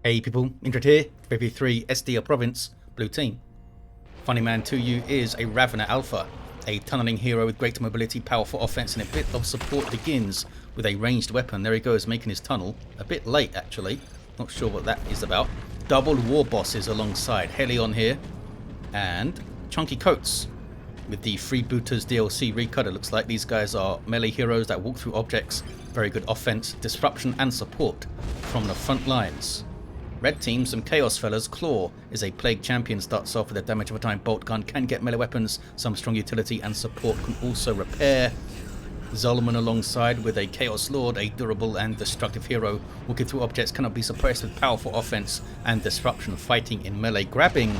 Hey people, Indrid here, 53 SDR Province, Blue Team. funnyman2u is a Ravener Alpha, a tunneling hero with great mobility, powerful offense, and a bit of support. Begins with a ranged weapon. There he goes, making his tunnel. A bit late actually, not sure what that is about. Double Warbosses alongside Hellion here, and ChunkyCoates with the Freebooters DLC recut. It looks like these guys are melee heroes that walk through objects. Very good offense, disruption, and support from the front lines. Red team, some Chaos fellas. Claw is a Plague champion, starts off with a damage over time bolt gun, can get melee weapons, some strong utility and support, can also repair. Zulman alongside with a Chaos Lord, a durable and destructive hero, walking through objects, cannot be suppressed with powerful offense and disruption, fighting in melee, grabbing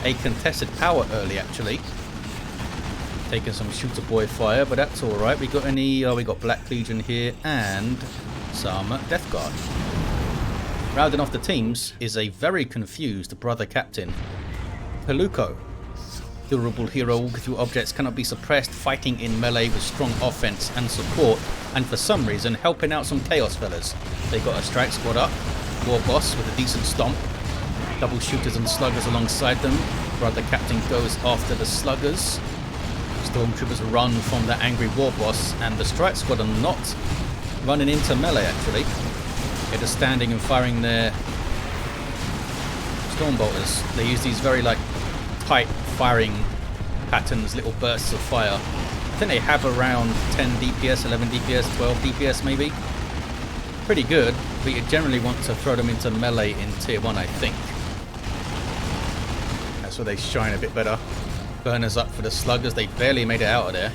a contested power early actually. Taking some shooter boy fire, but that's alright. We got any, we got Black Legion here and some Death Guard. Rounding off the teams is a very confused brother captain, Piluco. Durable hero, walking through objects, cannot be suppressed, fighting in melee with strong offense and support, and for some reason helping out some Chaos fellas. They got a strike squad up, Warboss with a decent stomp, double shooters and sluggers alongside them. Brother captain goes after the sluggers. Stormtroopers run from the angry Warboss, and the strike squad are not running into melee actually. They're just standing and firing their Stormbolters. They use these very tight firing patterns, little bursts of fire. I think they have around 10 DPS, 11 DPS, 12 DPS maybe. Pretty good, but you generally want to throw them into melee in tier 1 I think. That's where they shine a bit better. Burners up for the sluggers, they barely made it out of there.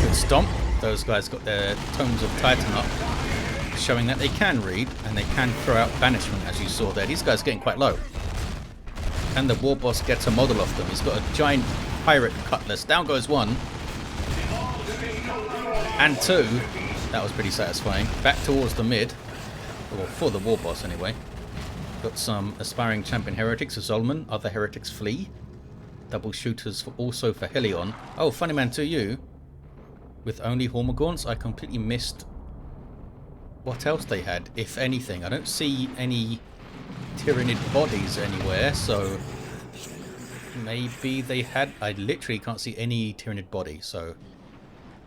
Good stomp. Those guys got their Tomes of Titan up, showing that they can read and they can throw out banishment, as you saw there. These guys are getting quite low. And the Warboss gets a model of them. He's got a giant pirate cutlass. Down goes one. And two. That was pretty satisfying. Back towards the mid. Or for the Warboss anyway. Got some aspiring champion heretics of Zulman. Other heretics flee. Double shooters also for Hellion. Oh, funnyman2u with only Hormagaunts. I completely missed what else they had, if anything. I don't see any Tyranid bodies anywhere, so maybe they had... I literally can't see any Tyranid body, so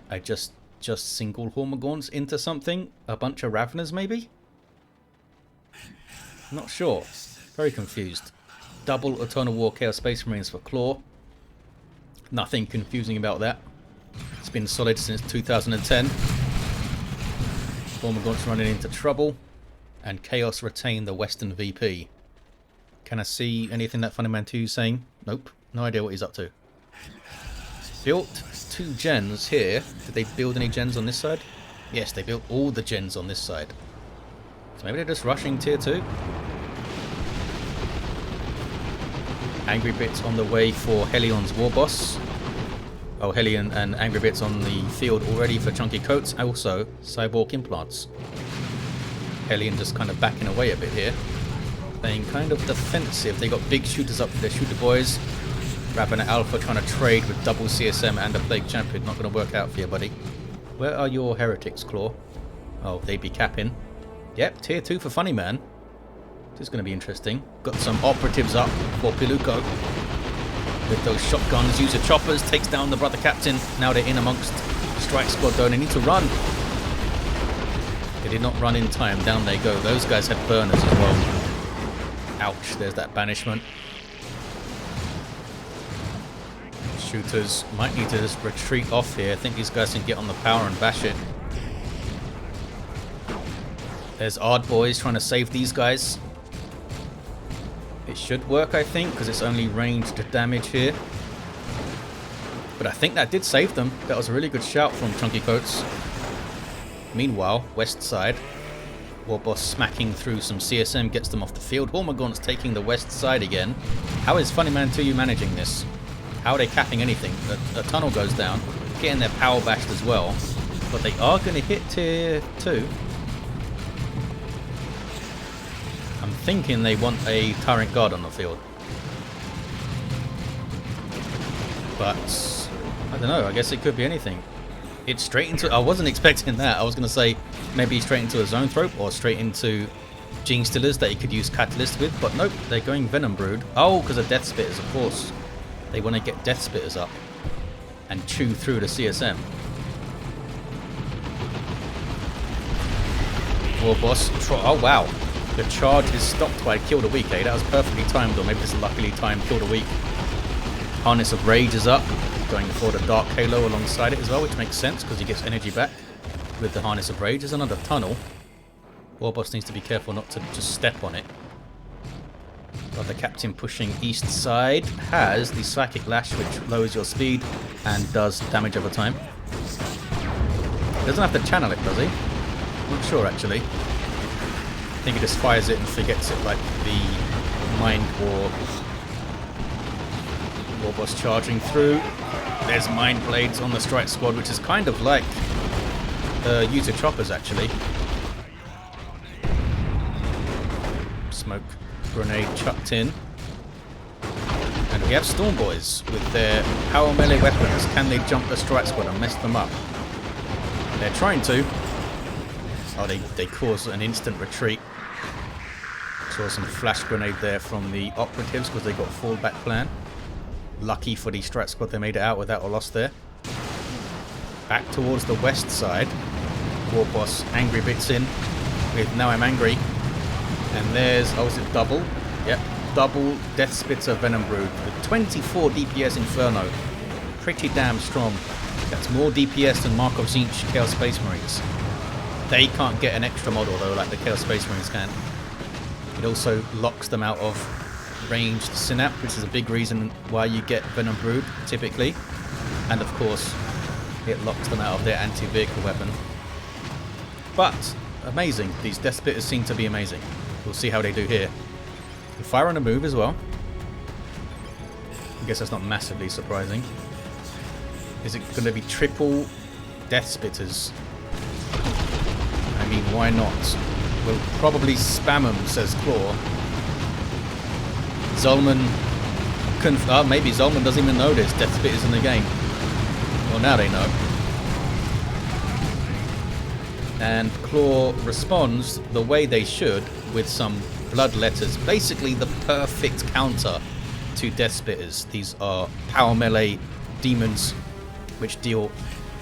I just single Hormagaunts into something? A bunch of Raveners maybe? Not sure. Very confused. Double Eternal War Chaos Space Marines for Claw. Nothing confusing about that. It's been solid since 2010. Hormagaunts running into trouble, and Chaos retain the Western VP. Can I see anything that funnyman2u is saying? Nope, no idea what he's up to. Built 2 gens here. Did they build any gens on this side? Yes, they built all the gens on this side. So maybe they're just rushing tier 2. Angry Bits on the way for Hellion's Warboss. Oh, Hellion and Angry Bits on the field already for ChunkyCoates. Also, Cyborg Implants. Hellion just kind of backing away a bit here. Playing kind of defensive. They got big shooters up for their shooter boys. Ravener Alpha trying to trade with double CSM and a Plague Champion. Not going to work out for you, buddy. Where are your heretics, Claw? Oh, they'd be capping. Yep, tier 2 for Funnyman. This is going to be interesting. Got some operatives up for Piluco. With those shotguns, user choppers, takes down the brother captain. Now they're in amongst strike squad though, they need to run. They did not run in time, down they go. Those guys had burners as well. Ouch, there's that banishment. Shooters might need to just retreat off here. I think these guys can get on the power and bash it. There's Ard boys trying to save these guys. It should work, I think, because it's only ranged damage here. But I think that did save them. That was a really good shout from ChunkyCoates. Meanwhile, west side, Warboss smacking through some CSM, gets them off the field. Hormagaunts taking the west side again. How is funnyman2u managing this? How are they capping anything? A tunnel goes down, getting their power bashed as well. But they are going to hit tier 2. I'm thinking they want a Tyrant Guard on the field. But I don't know, I guess it could be anything. It's straight into... I wasn't expecting that. I was going to say maybe straight into a Zone Thrope or straight into Gene Stealers that he could use Catalyst with, but nope, they're going Venom Brood. Oh, because of Death Spitters, of course. They want to get Death Spitters up and chew through the CSM. Warboss. Oh, wow. The charge is stopped by Kill the Weak, eh? That was perfectly timed, or maybe just luckily timed Kill the Weak. Harness of Rage is up, going for the Dark Halo alongside it as well, which makes sense because he gets energy back with the Harness of Rage. There's another tunnel. Warboss needs to be careful not to just step on it. But the captain pushing east side has the Psychic Lash, which lowers your speed and does damage over time. He doesn't have to channel it, does he? I'm not sure, actually. I think he just fires it and forgets it, like the Mind War. Warboss charging through. There's Mind Blades on the Strike Squad, which is kind of like user choppers, actually. Smoke grenade chucked in. And we have Storm Boys with their power melee weapons. Can they jump the Strike Squad and mess them up? They're trying to. Oh, they cause an instant retreat. Saw some flash grenade there from the operatives because they got a fallback plan. Lucky for the Strike Squad, they made it out without a loss there. Back towards the west side. Warboss angry bits in with Now I'm Angry. And there's, oh, is it double? Yep, double Death Spitter Venom Brood with 24 DPS Inferno. Pretty damn strong. That's more DPS than Markov Zinch Chaos Space Marines. They can't get an extra model though, like the Chaos Space Marines can. It also locks them out of ranged Synapse, which is a big reason why you get Venom Brood, typically. And of course, it locks them out of their anti-vehicle weapon. But, amazing. These Death Spitters seem to be amazing. We'll see how they do here. They fire on the move as well. I guess that's not massively surprising. Is it going to be triple Death Spitters? I mean, why not? We'll probably spam them, says Claw. Zulman... maybe Zulman doesn't even know there's Death Spitters in the game. Well, now they know. And Claw responds the way they should with some Blood Letters. Basically the perfect counter to Death Spitters. These are power melee demons which deal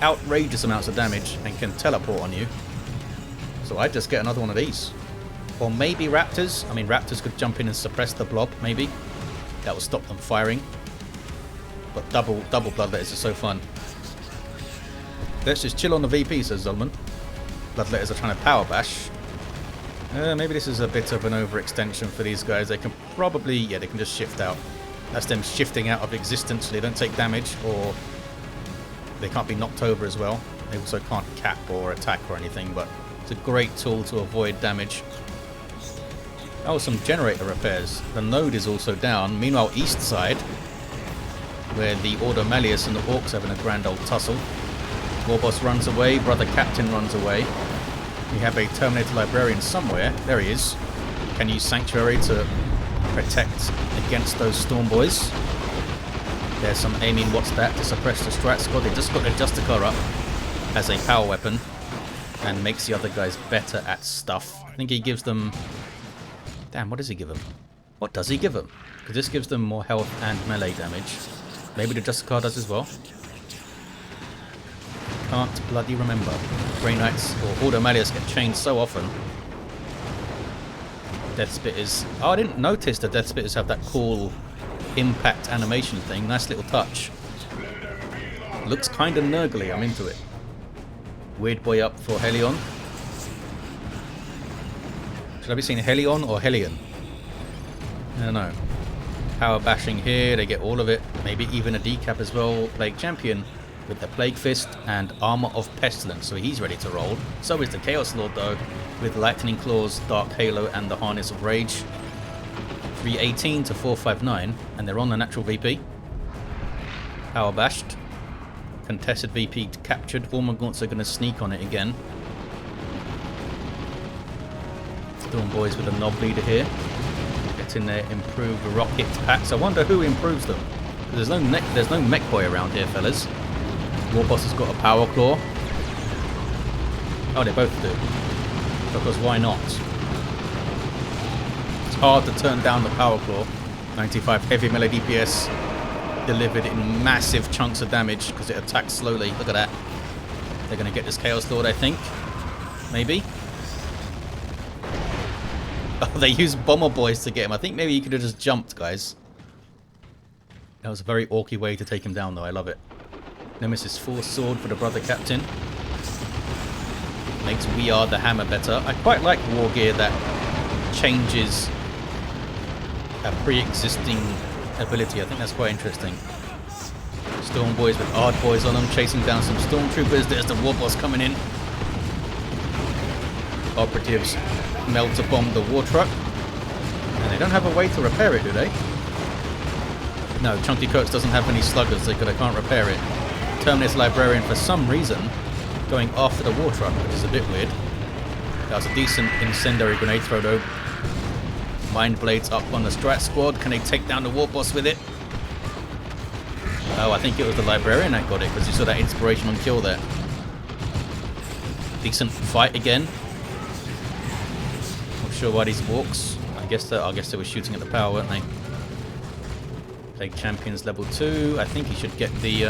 outrageous amounts of damage and can teleport on you. So I'd just get another one of these. Or maybe Raptors. I mean, Raptors could jump in and suppress the blob, maybe. That would stop them firing. But double Blood Letters are so fun. Let's just chill on the VP, says Zulman. Blood Letters are trying to power bash. Maybe this is a bit of an overextension for these guys. They can probably... yeah, they can just shift out. That's them shifting out of existence so they don't take damage, or they can't be knocked over as well. They also can't cap or attack or anything, but it's a great tool to avoid damage. Oh, some generator repairs. The node is also down. Meanwhile, east side, where the Ordo Malleus and the Orks having a grand old tussle. Warboss runs away, Brother Captain runs away. We have a Terminator Librarian somewhere. There he is. Can use Sanctuary to protect against those Storm Boys. There's some aiming what's that to suppress the Strat Squad. They just got their Justicar up as a power weapon and makes the other guys better at stuff. I think he gives them... damn, what does he give them? What does he give them? Because this gives them more health and melee damage. Maybe the Justicar does as well. Can't bloody remember. Grey Knights or Ordo Malleus get chained so often. Death Spitters. Oh, I didn't notice the Death Spitters have that cool impact animation thing. Nice little touch. Looks kind of nurgly. I'm into it. Weird boy up for Hellion. Should I be saying Hellion or Hellion? I don't know. Power bashing here. They get all of it. Maybe even a decap as well. Plague Champion with the Plague Fist and Armor of Pestilence, so he's ready to roll. So is the Chaos Lord though, with Lightning Claws, Dark Halo and the Harness of Rage. 318 to 459, and they're on the natural VP. Power bashed. Contested VP captured. Vormagunts are going to sneak on it again. Storm Boys with a Knob Leader here. Getting their improved rocket packs. I wonder who improves them. There's no mech boy around here, fellas. Warboss has got a Power Claw. Oh, they both do. Because why not? hard to turn down the Power Claw. 95 heavy melee DPS delivered in massive chunks of damage because it attacks slowly. Look at that. They're going to get this Chaos Lord, I think. Maybe. Oh, they used Bomber Boys to get him. I think maybe he could have just jumped, guys. That was a very orky way to take him down, though. I love it. Nemesis Force Sword for the Brother Captain. Makes We Are the Hammer better. I quite like war gear that changes a pre-existing ability. I think that's quite interesting. Storm Boys with Ard Boys on them, chasing down some Stormtroopers. There's the Warboss coming in. Operatives melt to bomb the war truck. And they don't have a way to repair it, do they? No, ChunkyCoates doesn't have any sluggers, they can't repair it. Terminus Librarian, for some reason, going after the war truck, which is a bit weird. That was a decent incendiary grenade throw, though. Mind Blades up on the Strat Squad. Can they take down the Warboss with it? Oh, I think it was the Librarian that got it, because you saw that inspirational kill there. Decent fight again. Not sure why these Orks. I guess they were shooting at the power, weren't they? Plague Champions level 2. I think he should get the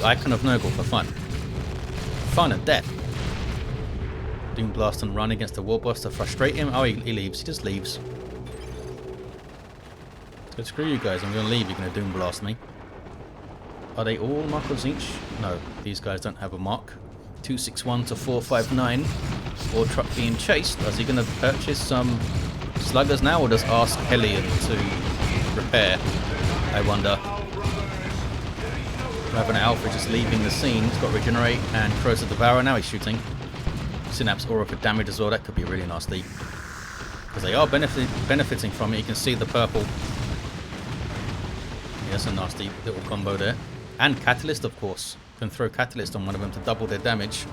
Icon of Nurgle for fun. Fun and death. Doom Blast and run against the Warboss to frustrate him. Oh, he leaves. He just leaves. So screw you guys. I'm going to leave. You're going to Doom Blast me. Are they all Mark of Zinch? No, these guys don't have a mark. 261 to 459. War truck being chased. Is he going to purchase some sluggers now, or just ask Hellion to repair? I wonder. Raven Alpha just leaving the scene. He's got Regenerate and Corrosive Devourer. Now he's shooting. Synapse Aura for damage as well. That could be really nasty. Because they are benefiting from it. You can see the purple. Yeah, that's a nasty little combo there. And Catalyst, of course. Can throw Catalyst on one of them to double their damage.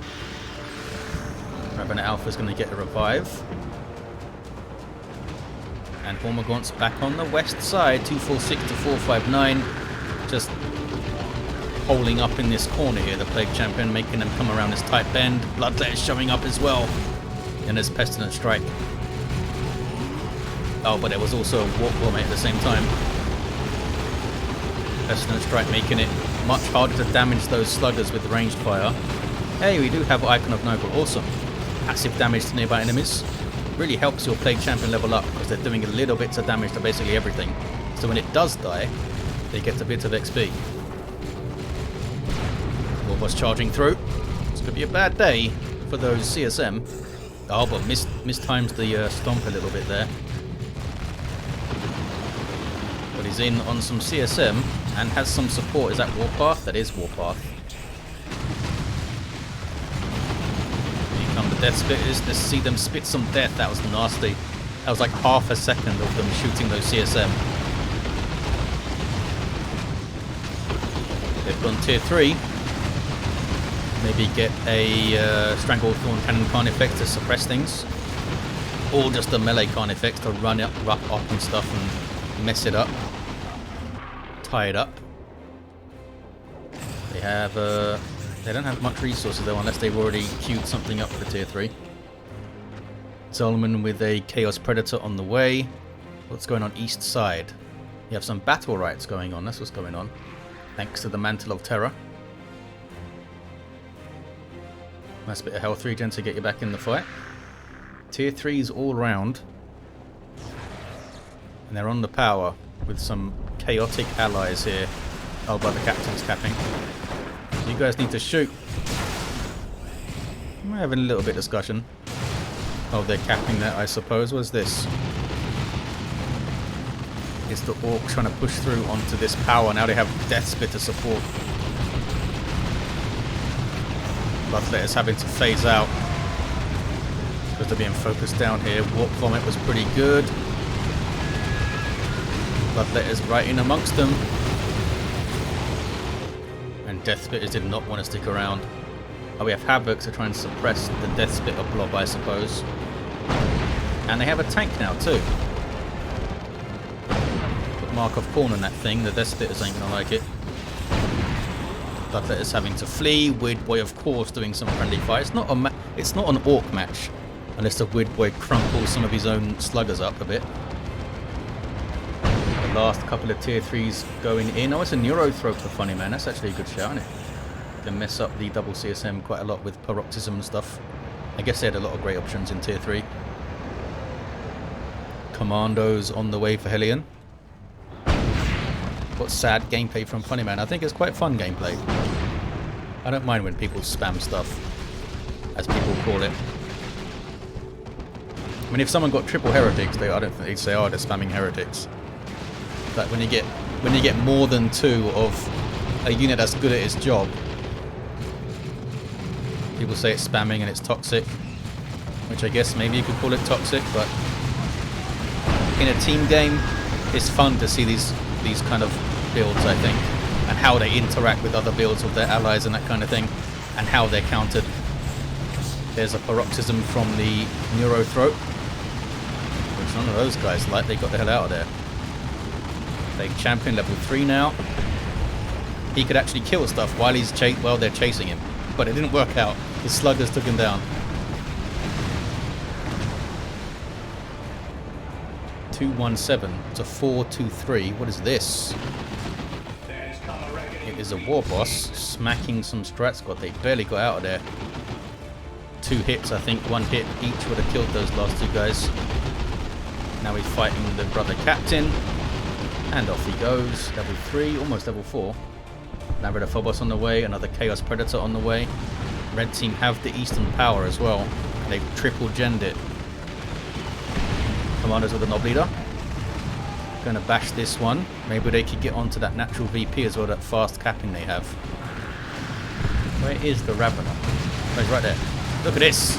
Raven Alpha is going to get a revive. And Hormagaunts back on the west side. 246 to 459. Just holding up in this corner here, the Plague Champion, making them come around this tight bend. Bloodlet is showing up as well. And there's Pestilent Strike. Oh, but there was also a Warp Vomit at the same time. Pestilent Strike making it much harder to damage those sluggers with ranged fire. Hey, we do have Icon of Nurgle. Awesome. Passive damage to nearby enemies. Really helps your Plague Champion level up because they're doing a little bits of damage to basically everything. So when it does die, they get a bit of XP. Warboss charging through. It's going to be a bad day for those CSM. Oh, but mistimes the stomp a little bit there. But he's in on some CSM and has some support. Is that Warpath? That is Warpath. Here come the Death Spitters. Let's see them spit some death. That was nasty. That was like half a second of them shooting those CSM. They've gone tier 3. Maybe get a Stranglethorn Cannon Carnifex to suppress things. Or just a melee Carnifex to run up and stuff and mess it up. Tie it up. They have they don't have much resources though, unless they've already queued something up for tier 3. Zulman with a Chaos Predator on the way. What's going on east side? You have some battle rights going on, that's what's going on. Thanks to the Mantle of Terror. Nice bit of health regen to get you back in the fight. Tier 3s all round. And they're on the power with some chaotic allies here. Oh, but the captain's capping. You guys need to shoot. We're having a little bit of discussion. Oh, they're capping that, I suppose. What's this? It's the Orcs trying to push through onto this power. Now they have Death Spitter support. Bloodlet is having to phase out because they're being focused down here. Warp Vomit was pretty good. Bloodlet is right in amongst them. And Death Spitters did not want to stick around. Oh, we have Havoc to try and suppress the Death Spitter blob, I suppose. And they have a tank now too. Put Mark of Corn on that thing. The Death Spitters ain't going to like it. Bloodlet is having to flee. Weird Boy, of course, doing some friendly fight. It's not an Orc match. Unless the weird boy crumples some of his own sluggers up a bit. The last couple of tier 3s going in. Oh, it's a Neuro Throat for Funny Man. That's actually a good shout, isn't it? Can mess up the double CSM quite a lot with Paroxysm and stuff. I guess they had a lot of great options in tier 3. Commandos on the way for Hellion. What sad gameplay from Funny Man. I think it's quite fun gameplay. I don't mind when people spam stuff, as people call it. I mean, if someone got triple heretics, I don't think they'd say, "Oh, they're spamming heretics." But when you get more than 2 of a unit that's good at its job, people say it's spamming and it's toxic, which I guess maybe you could call it toxic. But in a team game, it's fun to see these kind of builds, I think, and how they interact with other builds of their allies and that kind of thing, and how they're countered. There's a Paroxysm from the Neuro Throat, which none of those guys like. They got the hell out of there. They champion level 3 now. He could actually kill stuff while they're chasing him, but it didn't work out. The sluggers took him down. 217 to 423. What is this? It is a Warboss smacking some strat squad. They barely got out of there. 2 hits, I think. 1 hit each would have killed those last 2 guys. Now he's fighting the brother captain. And off he goes. Level 3, almost level 4. Now rid of Phobos on the way. Another Chaos Predator on the way. Red team have the Eastern Power as well. They've triple genned it. Commanders with a Knob Leader. Going to bash this one. Maybe they could get onto that natural VP as well, that fast capping they have. Where is the Ravener? Oh, he's right there. Look at this!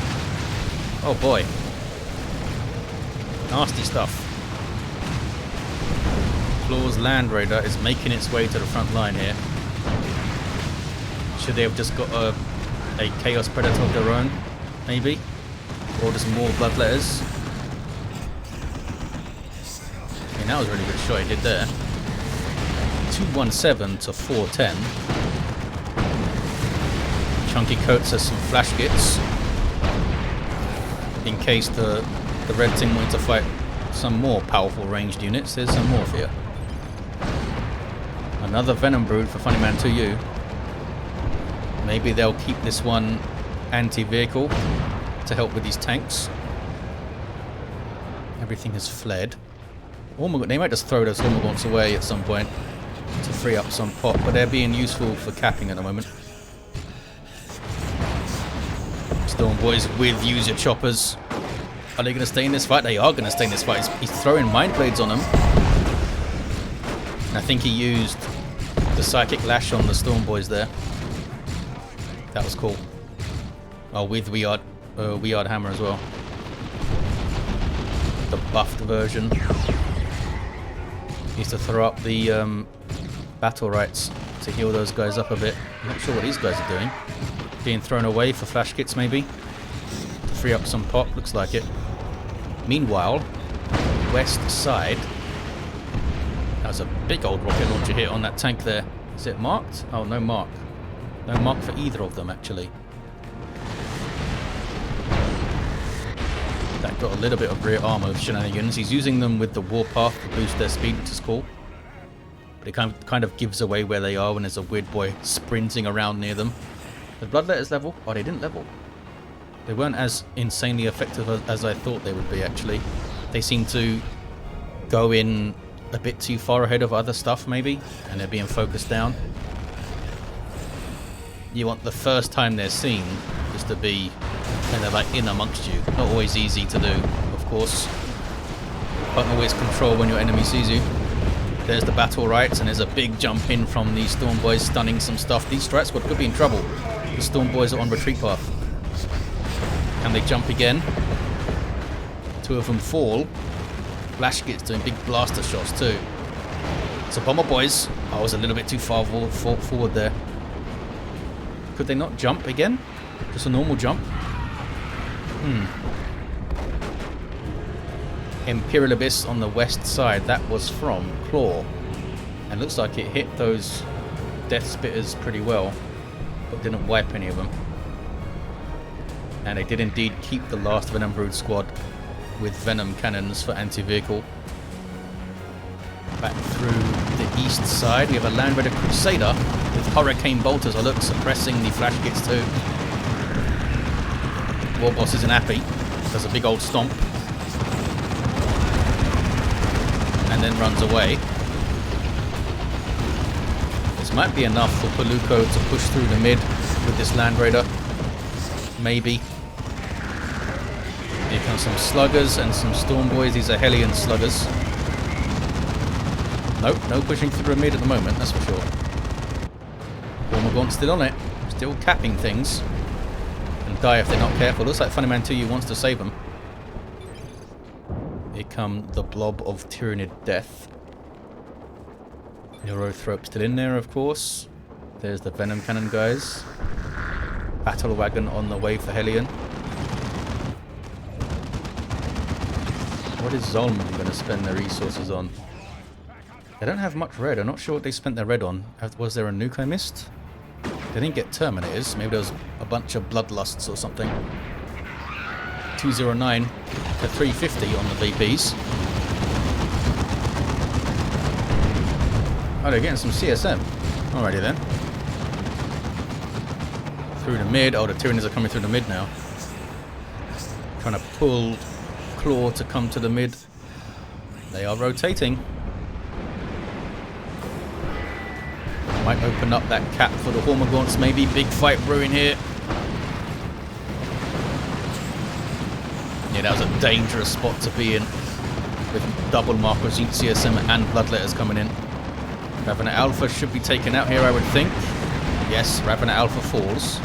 Oh boy. Nasty stuff. Claw's Land Raider is making its way to the front line here. Should they have just got a Chaos Predator of their own? Maybe? Or just more Bloodletters? That was a really good shot he did there. 217 to 410. ChunkyCoates has some flash kits. In case the red team wanted to fight some more powerful ranged units, there's some more for you. Another Venom Brood for funnyman2u. Maybe they'll keep this one anti-vehicle to help with these tanks. Everything has fled. They might just throw those Hormagaunts away at some point to free up some pop, but they're being useful for capping at the moment. Storm Boys with user choppers. Are they going to stay in this fight? They are going to stay in this fight. He's throwing Mind Blades on them. And I think he used the Psychic Lash on the Storm Boys there. That was cool. Oh, with Weird Hammer as well. The buffed version. He used to throw up the battle rights to heal those guys up a bit. I'm not sure what these guys are doing. Being thrown away for flash kits maybe. To free up some pop, looks like it. Meanwhile, west side. That was a big old rocket launcher hit on that tank there. Is it marked? Oh, no mark. No mark for either of them actually. That got a little bit of rear armor with shenanigans. He's using them with the warpath to boost their speed, which is cool. But it kind of gives away where they are when there's a weird boy sprinting around near them. The Bloodletters level? Oh, they didn't level. They weren't as insanely effective as I thought they would be, actually. They seem to go in a bit too far ahead of other stuff, maybe, and they're being focused down. You want the first time they're seen is to be kind of like in amongst you. Not always easy to do, of course. Can't always control when your enemy sees you. There's the battle rights, and there's a big jump in from these Storm Boys, stunning some stuff. These Strat Squad could be in trouble. The Storm Boys are on retreat path. Can they jump again? 2 of them fall. Flash Kits doing big blaster shots too. So Bomber Boys, I was a little bit too far forward there. Could they not jump again? Just a normal jump? Imperial Abyss on the west side, that was from Claw. And looks like it hit those Death Spitters pretty well, but didn't wipe any of them. And they did indeed keep the last Venom Brood squad with Venom cannons for anti-vehicle. Back through the east side, we have a Land Raider Crusader with Hurricane Bolters, look, suppressing the flash kits too. Warboss isn't happy, does a big old stomp. And then runs away. This might be enough for Piluco to push through the mid with this Land Raider. Maybe. Here comes some sluggers and some storm boys. These are Hellion sluggers. Nope, no pushing through the mid at the moment, that's for sure. Warmagaunt's still on it, still capping things. And die if they're not careful. Looks like funnyman2u wants to save them. Here come the blob of Tyranid death. Neurothrope still in there, of course. There's the Venom Cannon guys. Battle Wagon on the way for Hellion. What is Zulman going to spend their resources on? They don't have much red. I'm not sure what they spent their red on. Was there a nuke I missed? They didn't get Terminators. Maybe there was a bunch of Bloodlusts or something. 209 to 350 on the VPs. Oh, they're getting some CSM. Alrighty then. Through the mid. Oh, the Tyranids are coming through the mid now. Trying to pull Claw to come to the mid. They are rotating. Might open up that cap for the Warboss. Maybe big fight brewing here. Yeah, that was a dangerous spot to be in. With double Marco CSM and Bloodletters coming in. Ravener Alpha should be taken out here, I would think. Yes, Ravener Alpha falls.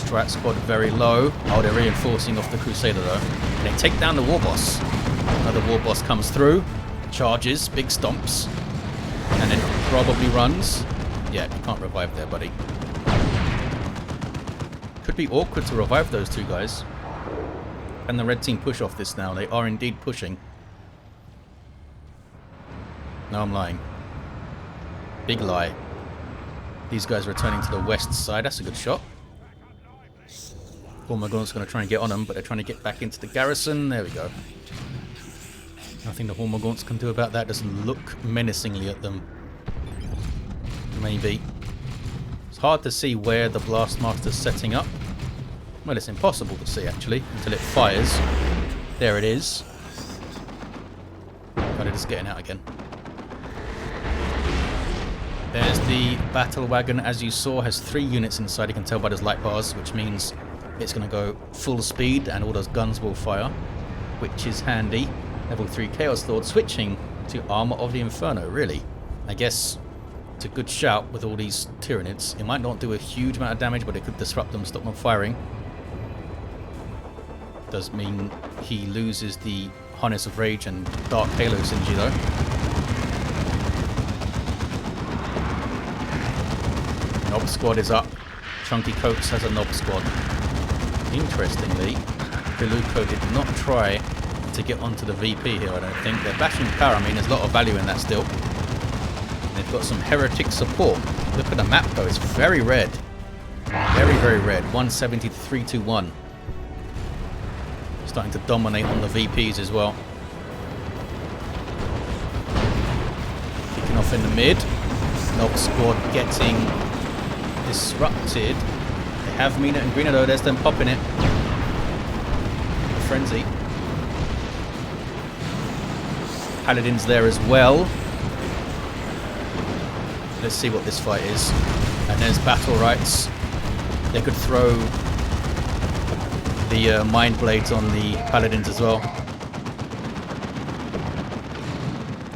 Strat squad very low. Oh, they're reinforcing off the Crusader though. They take down the Warboss. Another Warboss comes through. Charges, big stomps. And then probably runs. Yeah, you can't revive there, buddy. Could be awkward to revive those two guys. Can the red team push off this now? They are indeed pushing. No, I'm lying. Big lie. These guys are returning to the west side. That's a good shot. Warmagaunt's going to try and get on them, but they're trying to get back into the garrison. There we go. Nothing the Warmagaunts can do about that. Just look menacingly at them. Maybe. It's hard to see where the Blastmaster's setting up. Well, it's impossible to see, actually, until it fires. There it is. But it is getting out again. There's the Battle Wagon, as you saw, has 3 units inside. You can tell by those light bars, which means it's going to go full speed and all those guns will fire, which is handy. Level 3 Chaos Lord switching to Armor of the Inferno, really. I guess it's a good shout with all these Tyranids. It might not do a huge amount of damage, but it could disrupt them, stop them firing. Does mean he loses the Harness of Rage and Dark Halo synergy though. Nob squad is up. ChunkyCoates has a Nob squad. Interestingly, Piluco did not try to get onto the VP here, I don't think. They're bashing power. I mean, there's a lot of value in that still. And they've got some heretic support. Look at the map though, it's very red. Very, very red. 170 to 321. Starting to dominate on the VPs as well. Kicking off in the mid. Nob squad getting disrupted. They have Mina and Greener though, there's them popping it. The frenzy. Paladins there as well. Let's see what this fight is. And there's battle rights. They could throw the mind blades on the paladins as well.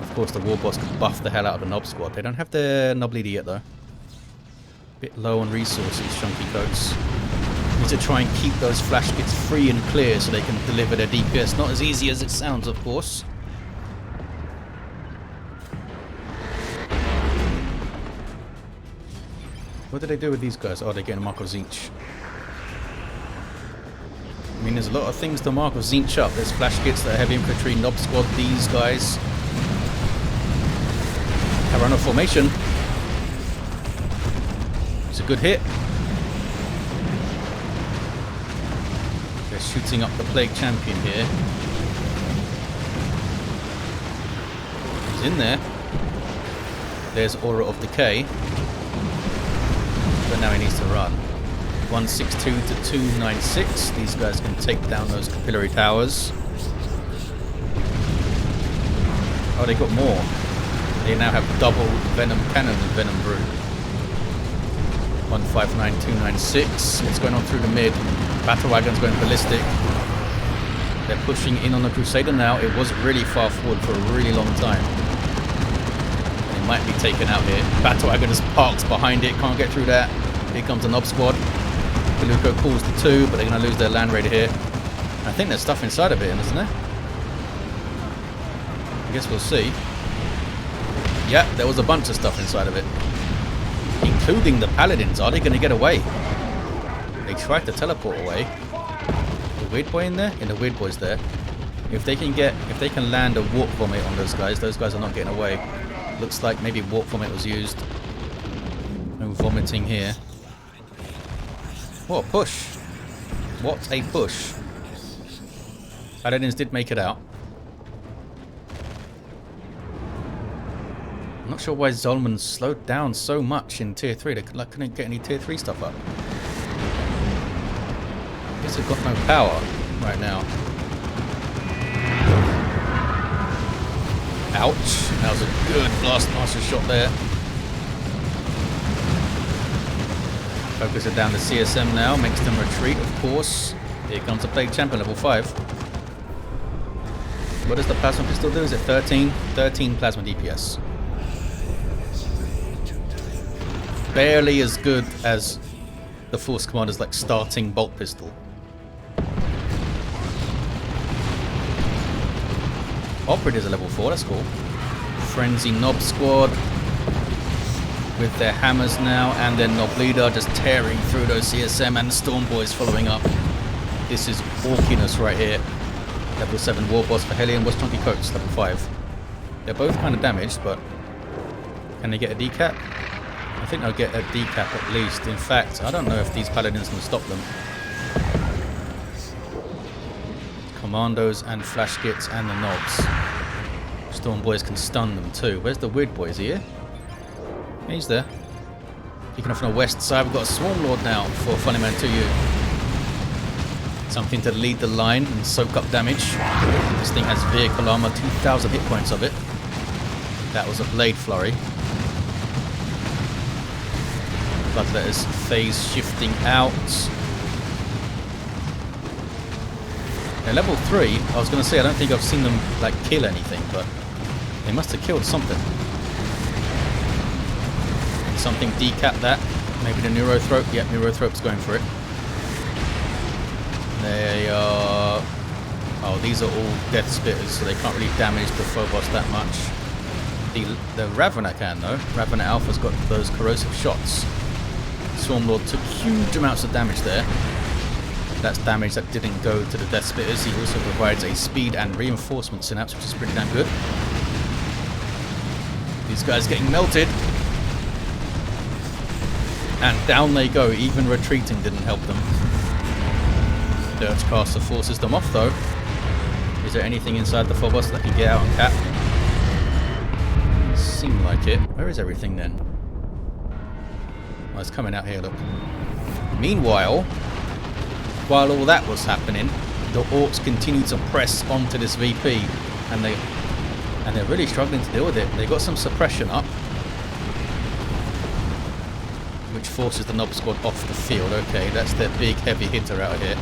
Of course, the Warboss can buff the hell out of the Nob squad. They don't have their Nob leader yet though. Bit low on resources, ChunkyCoates. Need to try and keep those flash kits free and clear so they can deliver their DPS. Not as easy as it sounds, of course. What did they do with these guys? Oh, they're getting Marco Zinch. I mean, there's a lot of things to Marco Zinch up. There's flash kits, the heavy infantry, Nob squad, these guys. Harano formation. It's a good hit. They're shooting up the Plague Champion here. He's in there. There's Aura of Decay. But now he needs to run. 162 to 296. These guys can take down those capillary towers. Oh, they got more. They now have double Venom Cannon and Venom Brew. 159296. What's going on through the mid? Battle Wagon's going ballistic. They're pushing in on the Crusader now. It was really far forward for a really long time. They might be taken out here. Battle Wagon just parks behind it. Can't get through that. Here comes the Nob Squad. Piluco calls the 2, but they're going to lose their Land Raider here. I think there's stuff inside of it, isn't there? I guess we'll see. Yeah, there was a bunch of stuff inside of it. Including the Paladins. Are they going to get away? They tried to teleport away. The Weird Boy in there? And the Weird Boy's there. If they can land a Warp Vomit on those guys are not getting away. Looks like maybe Warp Vomit was used. No vomiting here. What a push. What a push. Paladins did make it out. I'm not sure why Zulman slowed down so much in tier 3. They couldn't get any tier 3 stuff up. I guess they've got no power right now. Ouch. That was a good Blastmaster shot there. Focus it down to CSM now. Makes them retreat, of course. Here comes the Plague Champion, level 5. What does the Plasma Pistol do? Is it 13? 13 Plasma DPS. Barely as good as the Force Commander's like starting bolt pistol. Operatives are level 4, that's cool. Frenzy Nob Squad with their hammers now and their Nob Leader just tearing through those CSM and the Storm Boys following up. This is orkiness right here. Level 7 Warboss for Hellion. What's ChunkyCoates? Level 5. They're both kind of damaged, but can they get a decap? I think they'll get a decap at least. In fact, I don't know if these Paladins can stop them. Commandos and Flash Kits and the Nobs. Storm Boys can stun them too. Where's the Weird Boy? Is he here? Yeah, he's there. Kicking off on the west side. We've got a Swarm Lord now for funnyman2u. Something to lead the line and soak up damage. This thing has vehicle armor, 2,000 hit points of it. That was a Blade Flurry. Bloodletter's phase shifting out. They're level 3. I was going to say, I don't think I've seen them like kill anything, but they must have killed something. Something decap that. Maybe the Neurothrope. Yep, Neurothrope's going for it. They are... Oh, these are all Death Spitters, so they can't really damage the Phobos that much. The Ravener can, though. Ravener Alpha's got those corrosive shots. Swarmlord took huge amounts of damage there. That's damage that didn't go to the Death Spitters. He also provides a speed and reinforcement synapse, which is pretty damn good. These guys getting melted. And down they go. Even retreating didn't help them. Dirtcaster forces them off, though. Is there anything inside the Phobos that can get out and cap? Seemed like it. Where is everything then? Oh, it's coming out here, look. Meanwhile, while all that was happening, the Orks continued to press onto this VP, and they're really struggling to deal with it. They got some suppression up, which forces the Nob Squad off the field. Okay, that's their big heavy hitter out here.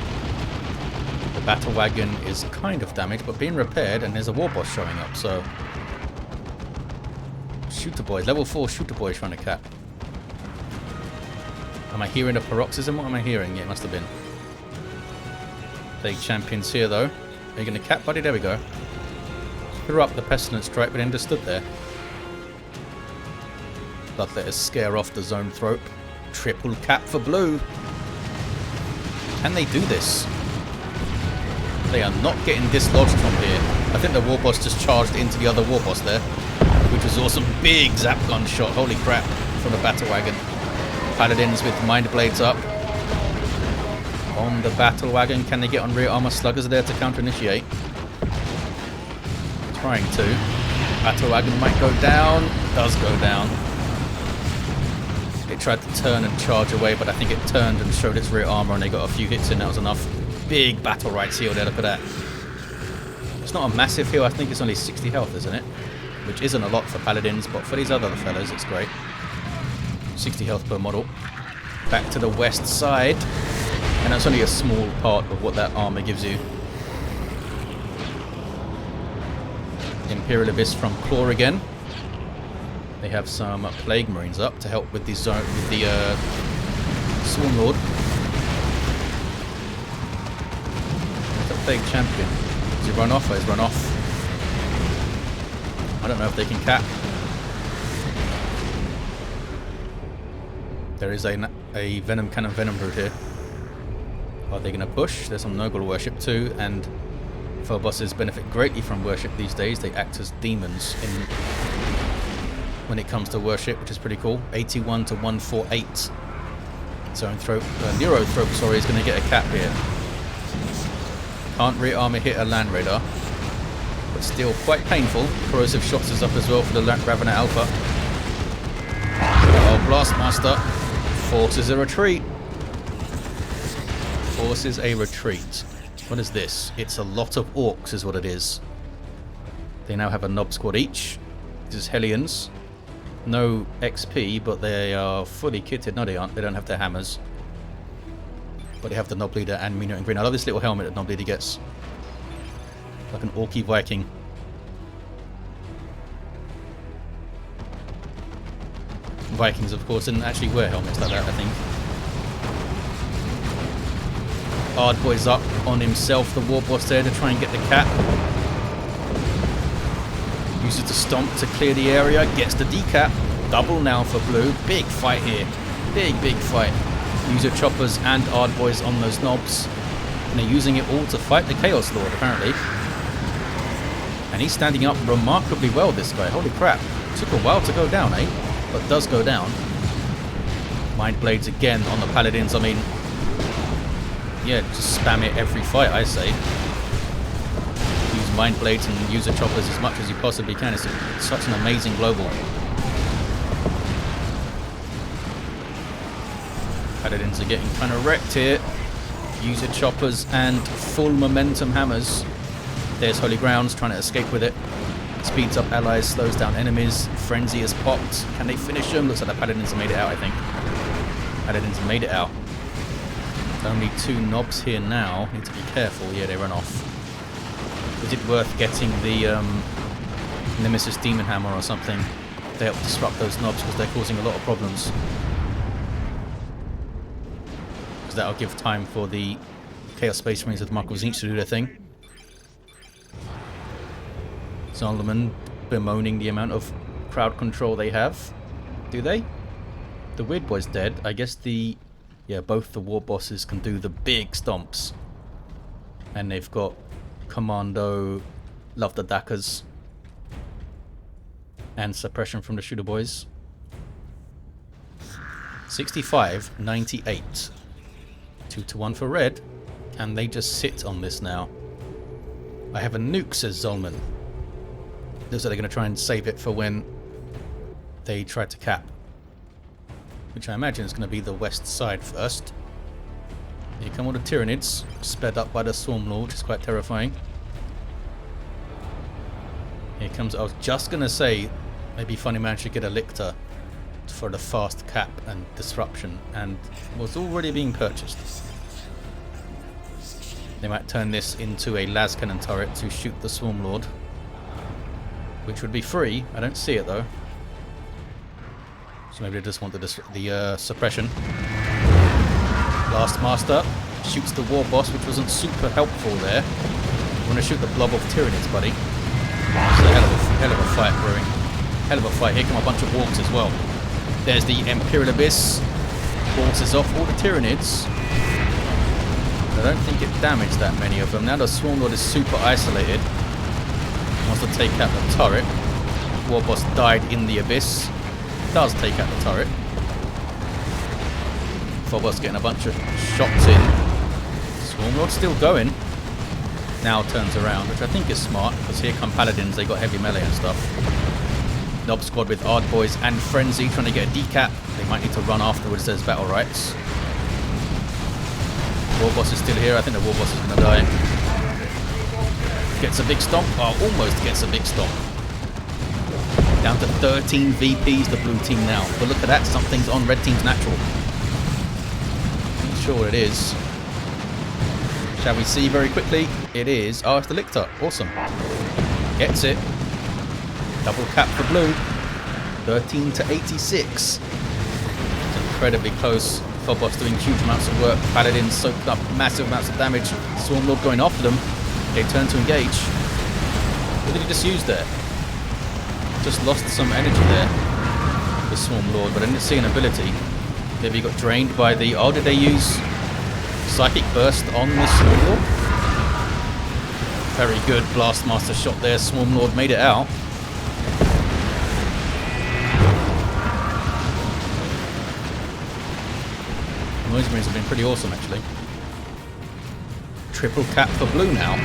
The Battle Wagon is kind of damaged, but being repaired, and there's a Warboss showing up, so... Shooter Boys, level 4 Shooter Boys trying to cap. Am I hearing a paroxysm? What am I hearing? Yeah, it must have been. Plague Champions here, though. Are you going to cap, buddy? There we go. Threw up the Pestilence Strike, but then just stood there. Bloodletters scare off the Zone Thrope. Triple cap for blue. Can they do this? They are not getting dislodged from here. I think the Warboss just charged into the other Warboss there, which was awesome. Big Zap Gun shot. Holy crap. From the Battle Wagon. Paladins with Mind Blades up. on the battle wagon. Can they get on rear armor? Sluggers are there to counter-initiate. Trying to. Battle wagon might go down. Does go down. It tried to turn and charge away, but I think it turned and showed its rear armor and they got a few hits in. That was enough. Big battle rights heal there. Look at that. It's not a massive heal. I think it's only 60 health, isn't it? Which isn't a lot for paladins, but for these other fellas, it's great. 60 health per model. Back to the west side. And that's only a small part of what that armor gives you. Imperial Abyss from Claw again. They have some Plague Marines up to help with the Swarm Lord. What's that Plague Champion? Does he run off? Oh, he's run off. I don't know if they can cap. There is a Venom Cannon Venom Brood here. Are they going to push? There's some Noggle worship too, and foe bosses benefit greatly from worship these days. They act as demons when it comes to worship, which is pretty cool. 81 to 148. Neurothrope, sorry, is going to get a cap here. Can't rear armor hit a Land Raider, but still quite painful. Corrosive Shots is up as well for the Ravener Alpha. Oh, Blastmaster forces a retreat. Forces a retreat. What is this? It's a lot of Orks is what it is. They now have a Nob Squad each. This is Hellions. No XP, but they are fully kitted. No, they aren't. They don't have their hammers. But they have the Nob Leader and Mino in green. I love this little helmet that Nob Leader gets. Like an Orky Viking. Vikings, of course, didn't actually wear helmets like that, I think. Ardboy's up on himself, the Warboss there to try and get the cap. Uses the stomp to clear the area, gets the decap. Double now for blue. Big fight here. Big fight. User choppers and Ardboys on those knobs. And they're using it all to fight the Chaos Lord, apparently. And he's standing up remarkably well, this guy. Holy crap. Took a while to go down, eh? But does go down. Mind Blades again on the Paladins. I mean, yeah, just spam it every fight, I say. Use Mind Blades and User Choppers as much as you possibly can. It's such an amazing global. Paladins are getting kind of wrecked here. User Choppers and full momentum hammers. There's Holy Grounds trying to escape with it. Speeds up allies, slows down enemies. Frenzy is popped. Can they finish them? Looks like the Paladins have made it out, I think. Paladins have made it out. Only 2 knobs here now. Need to be careful. Yeah, they run off. Is it worth getting the Nemesis Demon Hammer or something to help disrupt those knobs, because they're causing a lot of problems? Because that'll give time for the Chaos Space Marines with Markov Zinch to do their thing. Zulman bemoaning the amount of crowd control they have. Do they? The Weird Boy's dead. I guess both the war bosses can do the big stomps. And they've got Commando, Love the Dackers, and Suppression from the Shooter Boys. 65-98. 2-1 for red. Can they just sit on this now? I have a nuke, says Zulman. Looks like they're going to try and save it for when they try to cap. Which I imagine is going to be the west side first. Here come all the Tyranids, sped up by the Swarm Lord, which is quite terrifying. Here comes, I was just going to say, maybe Funnyman should get a Lictor for the fast cap and disruption, and was already being purchased. They might turn this into a las cannon turret to shoot the Swarm Lord, which would be free. I don't see it though. So maybe they just want the suppression. Blast Master shoots the Warboss, which wasn't super helpful there. You want to shoot the blob of Tyranids, buddy. It's a hell of a fight brewing. Hell of a fight. Here come a bunch of Orks as well. There's the Imperial Abyss. Forces off all the Tyranids. I don't think it damaged that many of them. Now the Swarm Lord is super isolated. Wants to take out the turret. Warboss died in the Abyss. Does take out the turret. Warboss getting a bunch of shots in. Swarmlord's still going. Now turns around, which I think is smart, because here come Paladins, they got heavy melee and stuff. Nob squad with Ard Boys and Frenzy trying to get a decap. They might need to run afterwards, there's battle rights. Warboss is still here, I think the Warboss is going to die. Gets a big stomp, oh, almost gets a big stomp. Down to 13 VPs, the blue team now. But look at that, something's on red team's natural. Not sure what it is. Shall we see very quickly? It is. Oh, it's the Lictor. Awesome. Gets it. Double cap for blue. 13 to 86. It's incredibly close. Warboss doing huge amounts of work. Paladins soaked up massive amounts of damage. Swarmlord going after them. Okay, turn to engage. What did he just use there? Just lost some energy there. The Swarmlord, but I didn't see an ability. Maybe he got drained by the... Oh, did they use Psychic Burst on the Swarmlord? Very good Blastmaster shot there. Swarmlord made it out. Noise Marines have been pretty awesome, actually. Triple cap for blue now.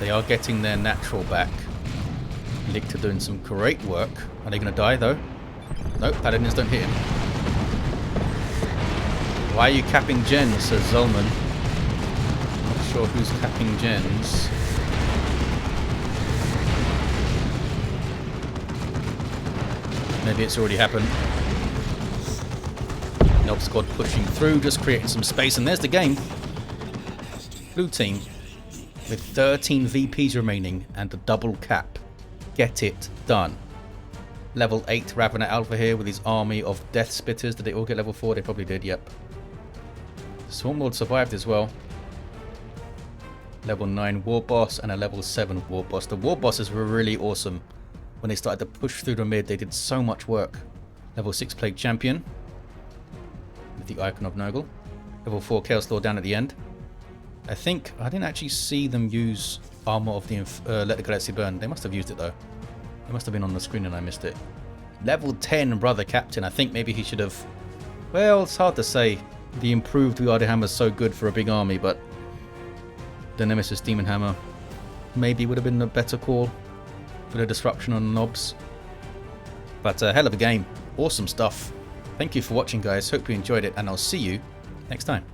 They are getting their natural back. Lictor doing some great work. Are they going to die, though? Nope, Paladins don't hit him. Why are you capping gens, says Zulman. Not sure who's capping gens. Maybe it's already happened. Nob squad pushing through, just creating some space, and there's the game. Blue team with 13 VPs remaining and a double cap. Get it done. Level 8 Ravener Alpha here with his army of Death Spitters. Did they all get level 4? They probably did, yep. Swarmlord survived as well. Level 9 Warboss and a level 7 Warboss. The Warbosses were really awesome. When they started to push through the mid, they did so much work. Level 6 Plague Champion with the Icon of Nurgle. Level 4 Chaos Lord down at the end. I think I didn't actually see them use Armor of the Let the Galaxy Burn. They must have used it though. It must have been on the screen and I missed it. Level 10 Brother Captain. I think maybe he should have... Well, it's hard to say. The improved Guardian Hammer is so good for a big army, but the Nemesis Demon Hammer maybe would have been a better call for the disruption on the knobs. But a hell of a game. Awesome stuff. Thank you for watching, guys. Hope you enjoyed it, and I'll see you next time.